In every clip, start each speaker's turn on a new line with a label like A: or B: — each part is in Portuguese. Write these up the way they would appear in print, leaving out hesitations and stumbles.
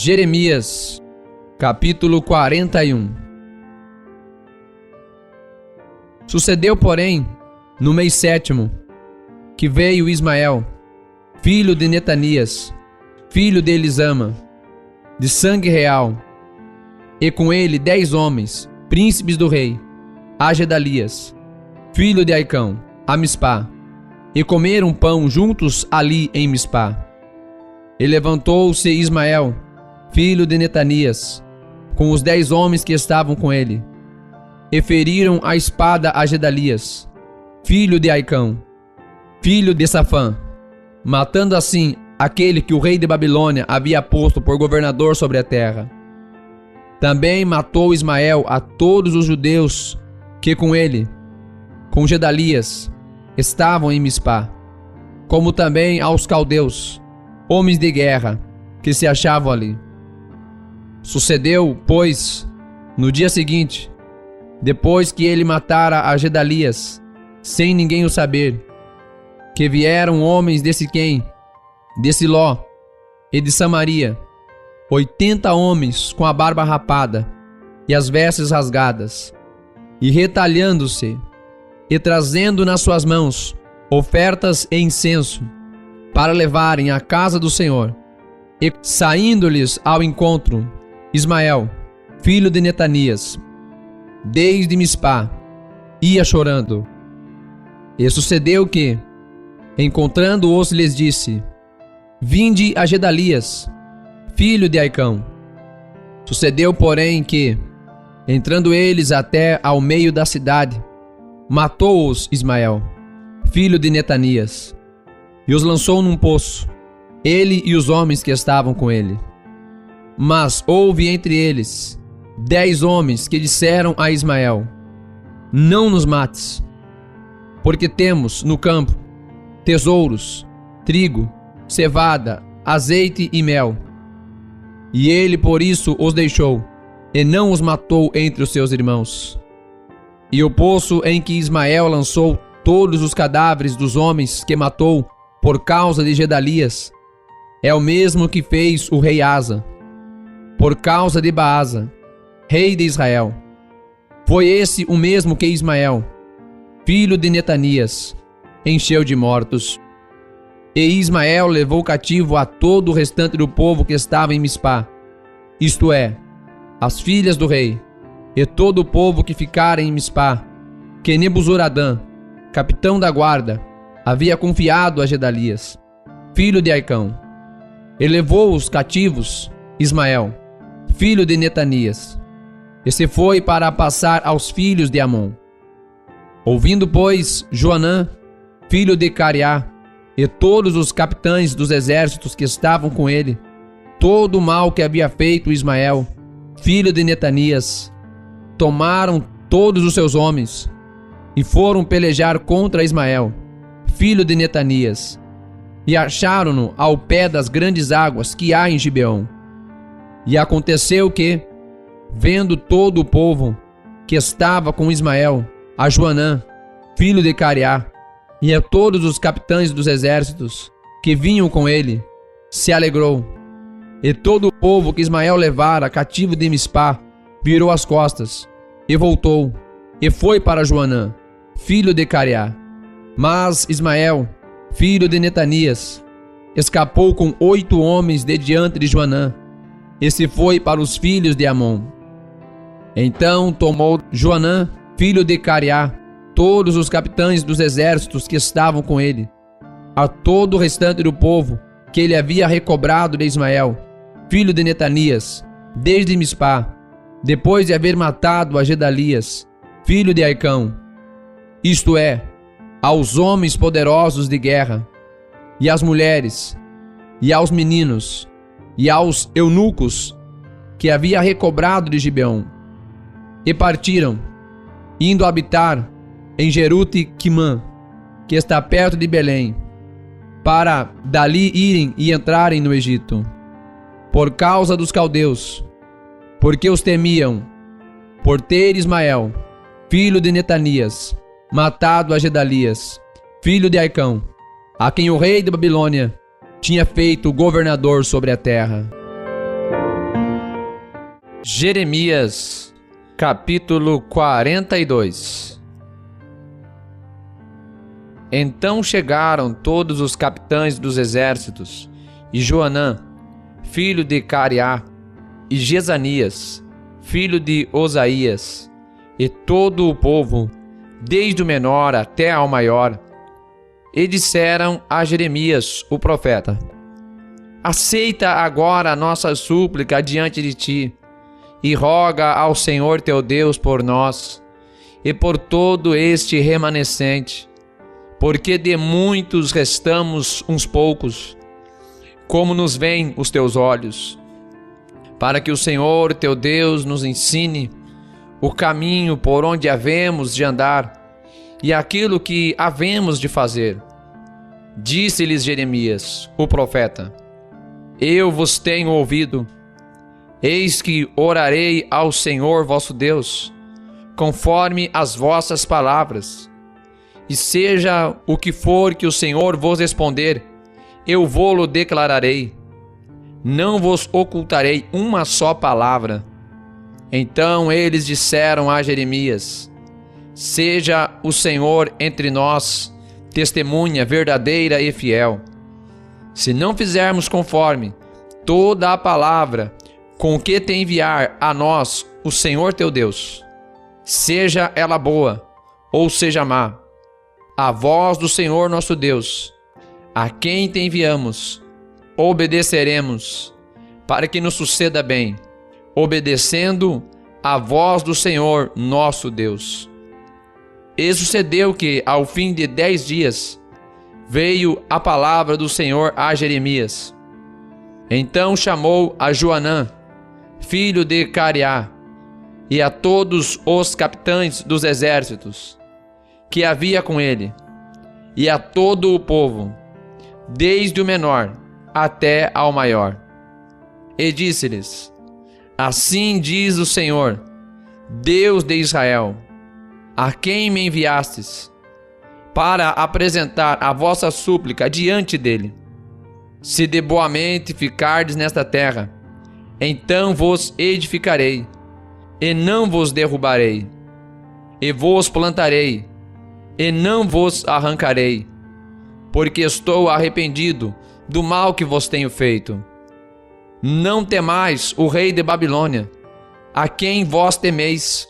A: Jeremias, capítulo 41. Sucedeu, porém, no mês 7º, que veio Ismael, filho de Netanias, filho de Elisama, de sangue real, e com ele 10 homens, príncipes do rei, a Gedalias, filho de Aicão, a Mispá, e comeram pão juntos ali em Mispá. E levantou-se Ismael, filho de Netanias, com os 10 homens que estavam com ele, e feriram a espada a Gedalias, filho de Aicão, filho de Safã, matando assim aquele que o rei de Babilônia havia posto por governador sobre a terra. Também matou Ismael a todos os judeus que com ele, com Gedalias, estavam em Mispá, como também aos caldeus, homens de guerra, que se achavam ali. Sucedeu, pois, no dia seguinte, depois que ele matara a Gedalias, sem ninguém o saber, que vieram homens de Siquém, de Siló e de Samaria, 80 homens com a barba rapada e as vestes rasgadas, e retalhando-se, e trazendo nas suas mãos ofertas e incenso, para levarem à casa do Senhor. E saindo-lhes ao encontro, Ismael, filho de Netanias, desde Mispá, ia chorando. E sucedeu que, encontrando-os, lhes disse: Vinde a Gedalias, filho de Aicão. Sucedeu, porém, que, entrando eles até ao meio da cidade, matou-os Ismael, filho de Netanias, e os lançou num poço, ele e os homens que estavam com ele. Mas houve entre eles 10 homens que disseram a Ismael: Não nos mates, porque temos no campo tesouros, trigo, cevada, azeite e mel. E ele por isso os deixou, e não os matou entre os seus irmãos. E o poço em que Ismael lançou todos os cadáveres dos homens que matou por causa de Gedalias é o mesmo que fez o rei Asa, por causa de Baasa, rei de Israel. Foi esse o mesmo que Ismael, filho de Netanias, encheu de mortos. E Ismael levou cativo a todo o restante do povo que estava em Mispá, isto é, as filhas do rei, e todo o povo que ficara em Mispá, que Nebuzoradã, capitão da guarda, havia confiado a Gedalias, filho de Aicão. E levou os cativos Ismael, filho de Netanias, e se foi para passar aos filhos de Amon. Ouvindo, pois, Joanã, filho de Cariá, e todos os capitães dos exércitos que estavam com ele, todo o mal que havia feito Ismael, filho de Netanias, tomaram todos os seus homens e foram pelejar contra Ismael, filho de Netanias, e acharam-no ao pé das grandes águas que há em Gibeão. E aconteceu que, vendo todo o povo que estava com Ismael, a Joanã, filho de Cariá, e a todos os capitães dos exércitos que vinham com ele, se alegrou. E todo o povo que Ismael levara cativo de Mispá virou as costas, e voltou, e foi para Joanã, filho de Cariá. Mas Ismael, filho de Netanias, escapou com 8 homens de diante de Joanã, e se foi para os filhos de Amon. Então tomou Joanã, filho de Cariá, todos os capitães dos exércitos que estavam com ele, a todo o restante do povo que ele havia recobrado de Ismael, filho de Netanias, desde Mispá, depois de haver matado a Gedalias, filho de Aicão, isto é, aos homens poderosos de guerra, e às mulheres, e aos meninos, e aos eunucos que havia recobrado de Gibeão, e partiram, indo habitar em Jerute-Quimã, que está perto de Belém, para dali irem e entrarem no Egito, por causa dos caldeus, porque os temiam, por ter Ismael, filho de Netanias, matado a Gedalias, filho de Aicão, a quem o rei de Babilônia tinha feito governador sobre a terra. Jeremias, capítulo 42. Então chegaram todos os capitães dos exércitos, e Joanã, filho de Careá, e Jezanias, filho de Osaías, e todo o povo, desde o menor até ao maior, e disseram a Jeremias, o profeta: aceita agora a nossa súplica diante de ti, e roga ao Senhor teu Deus por nós, e por todo este remanescente, porque de muitos restamos uns poucos, como nos veem os teus olhos, para que o Senhor teu Deus nos ensine o caminho por onde havemos de andar, e aquilo que havemos de fazer. Disse-lhes Jeremias, o profeta: eu vos tenho ouvido. Eis que orarei ao Senhor vosso Deus, conforme as vossas palavras. E seja o que for que o Senhor vos responder, eu vô-lo declararei. Não vos ocultarei uma só palavra. Então eles disseram a Jeremias: seja o Senhor entre nós testemunha verdadeira e fiel. Se não fizermos conforme toda a palavra com que te enviar a nós o Senhor teu Deus, seja ela boa ou seja má, a voz do Senhor nosso Deus, a quem te enviamos, obedeceremos, para que nos suceda bem, obedecendo a voz do Senhor nosso Deus. E sucedeu que, ao fim de 10 dias, veio a palavra do Senhor a Jeremias. Então chamou a Joanã, filho de Careá, e a todos os capitães dos exércitos que havia com ele, e a todo o povo, desde o menor até ao maior. E disse-lhes: assim diz o Senhor, Deus de Israel, a quem me enviastes, para apresentar a vossa súplica diante dele. Se de boamente ficardes nesta terra, então vos edificarei, e não vos derrubarei, e vos plantarei, e não vos arrancarei, porque estou arrependido do mal que vos tenho feito. Não temais o rei de Babilônia, a quem vós temeis,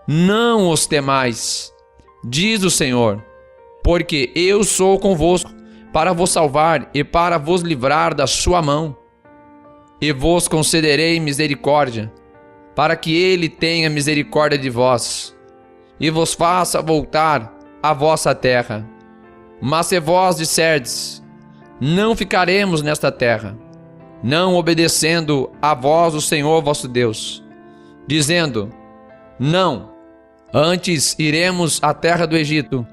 A: não os temais, diz o Senhor, porque eu sou convosco para vos salvar e para vos livrar da sua mão. E vos concederei misericórdia, para que ele tenha misericórdia de vós, e vos faça voltar à vossa terra. Mas se vós disserdes: não ficaremos nesta terra, não obedecendo à voz do Senhor vosso Deus, dizendo: não, antes iremos à terra do Egito,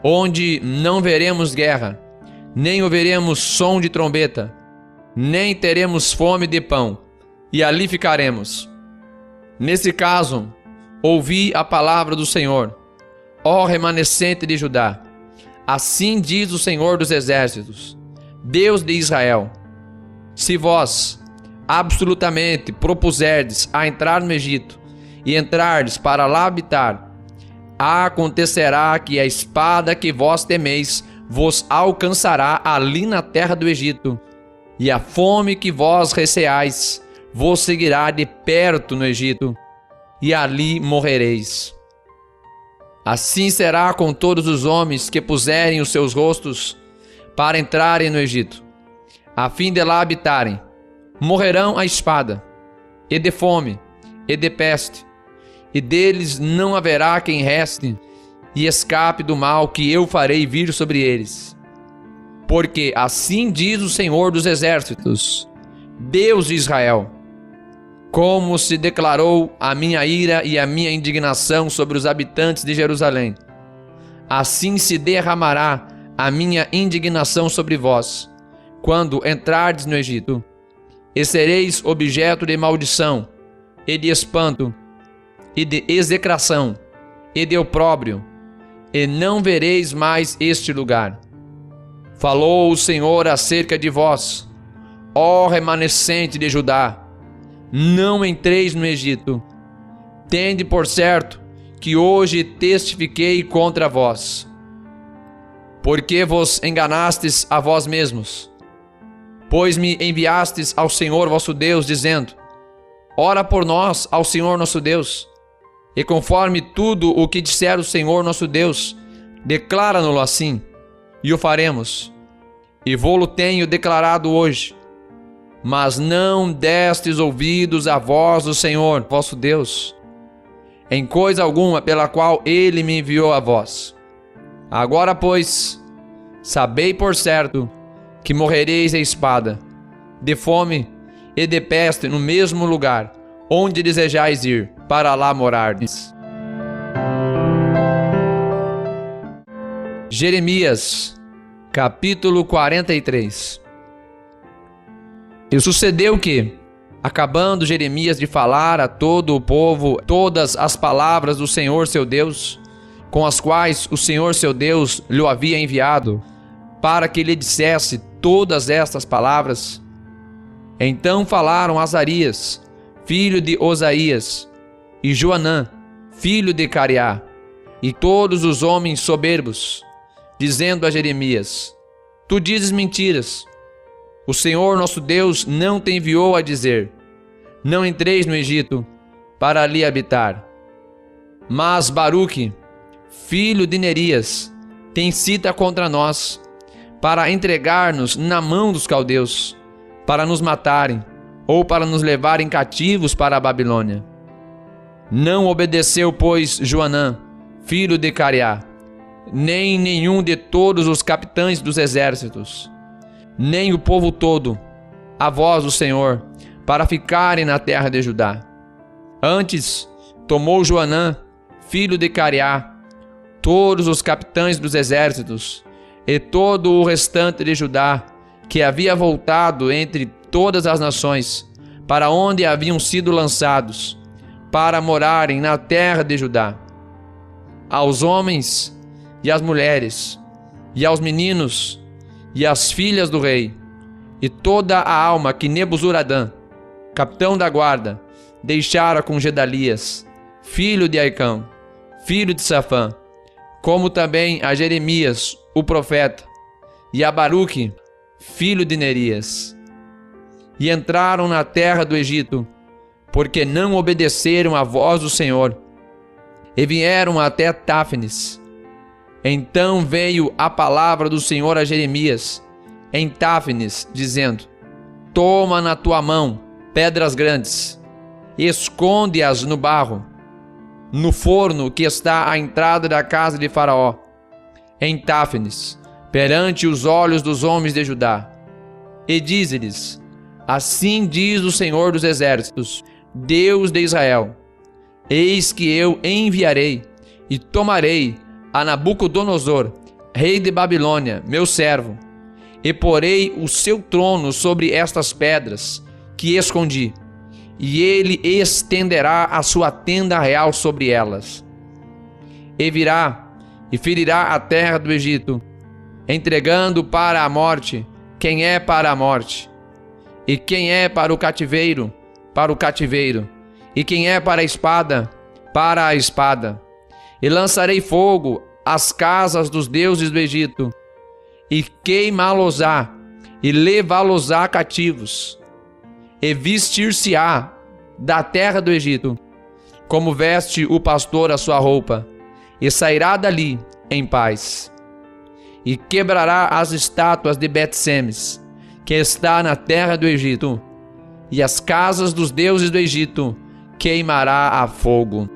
A: onde não veremos guerra, nem ouviremos som de trombeta, nem teremos fome de pão, e ali ficaremos. Nesse caso, ouvi a palavra do Senhor, ó remanescente de Judá. Assim diz o Senhor dos exércitos, Deus de Israel: se vós absolutamente propuserdes a entrar no Egito, e entrardes para lá habitar, acontecerá que a espada que vós temeis vos alcançará ali na terra do Egito, e a fome que vós receais vos seguirá de perto no Egito, e ali morrereis. Assim será com todos os homens que puserem os seus rostos para entrarem no Egito, a fim de lá habitarem. Morrerão a espada, e de fome, e de peste, e deles não haverá quem reste e escape do mal que eu farei vir sobre eles. Porque assim diz o Senhor dos exércitos, Deus de Israel: como se declarou a minha ira e a minha indignação sobre os habitantes de Jerusalém, assim se derramará a minha indignação sobre vós, quando entrardes no Egito, e sereis objeto de maldição, e de espanto, e de execração, e de opróbrio, e não vereis mais este lugar. Falou o Senhor acerca de vós, ó remanescente de Judá, não entreis no Egito. Tende por certo que hoje testifiquei contra vós, porque vos enganastes a vós mesmos, pois me enviastes ao Senhor vosso Deus, dizendo: ora por nós ao Senhor nosso Deus, e conforme tudo o que disser o Senhor nosso Deus, declara-no-lo assim, e o faremos. E vô-lo tenho declarado hoje. Mas não destes ouvidos à voz do Senhor vosso Deus, em coisa alguma pela qual ele me enviou a vós. Agora, pois, sabei por certo que morrereis à espada, de fome e de peste no mesmo lugar onde desejais ir, para lá morardes. Jeremias, capítulo 43. E sucedeu que, acabando Jeremias de falar a todo o povo todas as palavras do Senhor seu Deus, com as quais o Senhor seu Deus lhe havia enviado, para que lhe dissesse todas estas palavras, então falaram Azarias, filho de Osaías, e Joanã, filho de Cariá, e todos os homens soberbos, dizendo a Jeremias: tu dizes mentiras. O Senhor nosso Deus não te enviou a dizer: não entreis no Egito, para ali habitar. Mas Baruque, filho de Nerias, te incita contra nós, para entregar-nos na mão dos caldeus, para nos matarem, ou para nos levarem cativos para a Babilônia. Não obedeceu, pois, Joanã, filho de Cariá, nem nenhum de todos os capitães dos exércitos, nem o povo todo, a voz do Senhor, para ficarem na terra de Judá. Antes, tomou Joanã, filho de Cariá, todos os capitães dos exércitos, e todo o restante de Judá, que havia voltado entre todas as nações, para onde haviam sido lançados, para morarem na terra de Judá. Aos homens e às mulheres, e aos meninos, e as filhas do rei, e toda a alma que Nebuzaradã, capitão da guarda, deixara com Gedalias, filho de Aicão, filho de Safã, como também a Jeremias, o profeta, e a Baruque, filho de Nerias. E entraram na terra do Egito, porque não obedeceram à voz do Senhor, e vieram até Táfnis. Então veio a palavra do Senhor a Jeremias, em Táfnis, dizendo: toma na tua mão pedras grandes, esconde-as no barro, no forno que está à entrada da casa de Faraó, em Táfnis, perante os olhos dos homens de Judá. E dize-lhes: assim diz o Senhor dos exércitos, Deus de Israel: eis que eu enviarei e tomarei a Nabucodonosor, rei de Babilônia, meu servo, e porei o seu trono sobre estas pedras que escondi, e ele estenderá a sua tenda real sobre elas. E virá e ferirá a terra do Egito, entregando para a morte quem é para a morte, e quem é para o cativeiro, e quem é para a espada. E lançarei fogo às casas dos deuses do Egito, e queimá-los-á, e levá-los-á cativos, e vestir-se-á da terra do Egito, como veste o pastor a sua roupa, e sairá dali em paz. E quebrará as estátuas de Bet-Semes, que está na terra do Egito, e as casas dos deuses do Egito queimará a fogo.